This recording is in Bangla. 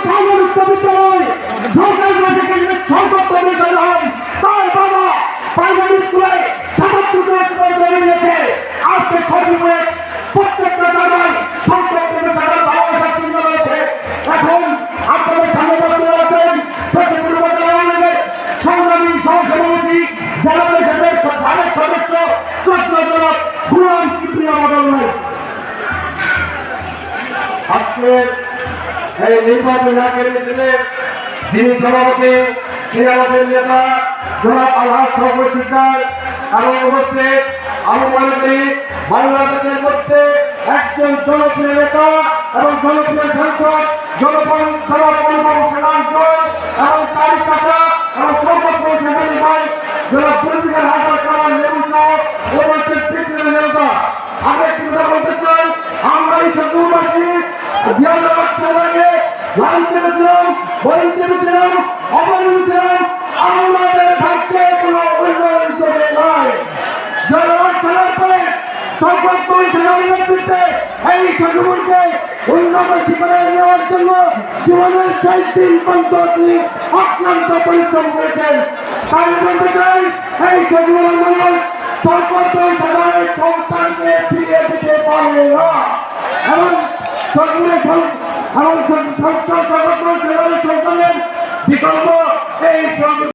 প্রাইমারি উচ্চ বিদ্যালয় সরকারি সরকারি তার বাবা প্রাইমারি স্কুলে ৭৭ করে নিয়েছে। আজকে ৬টি বইয়ের প্রত্যেকটা জায়গায় সংসদ সাধারণ ভালোবাসার চিহ্ন রয়েছে। এখন আপনাদের সামনে বক্তব্য রাখবেন সত্যপুর বাজারের সংগ্রামী সহসভাপতি জেলা পরিষদের সাবেক সদস্য শ্রদ্ধাজনক গুলাম কিবরিয়া মডেল। আজকের এই নির্বাচন এলাকার মিছিলে যিনি সভাপতি তিনি আমাদের নেতা জনাব আলহাজ সভাপতি শিকদার এবং উপস্থিত আমি মনে করি বাংলাদেশের মধ্যে একজন জনপ্রিয় নেতা এবং জনপ্রিয় সাংসদ জনগণ এবং তার টাকা এবং সর্বত্র সেখানে ভাই জনাব জুলফিকার হাসান কামাল লেবু সহ উপস্থিত পিছনে নেতা। আমি একটি কথা বলতে চাই, আমরা এই সত্যবাসী জিয়াউল্লাহ সাহেবকে লাল চেপেছিলাম, বই চেপেছিলাম, অবহেলিত ছিলাম, আমাদের ভাগ্যে কোনো উন্নয়ন চলে নয়। জনগণ ছাড়ার পরে সর্বোচ্চ নেতৃত্বে এই সত্যকে উন্নত শিখরে নেওয়ার জন্য জীবনের ৪ দিন পর্যন্ত তিনি অক্লান্ত পরিশ্রম করেছেন। তাই বলতে চাই এই সজীবন মন্ডল সর্বোচ্চ সাধারণের সন্তানকে ফিরিয়ে দিতে পারবে না এবং সন্তানের বিকল্প এই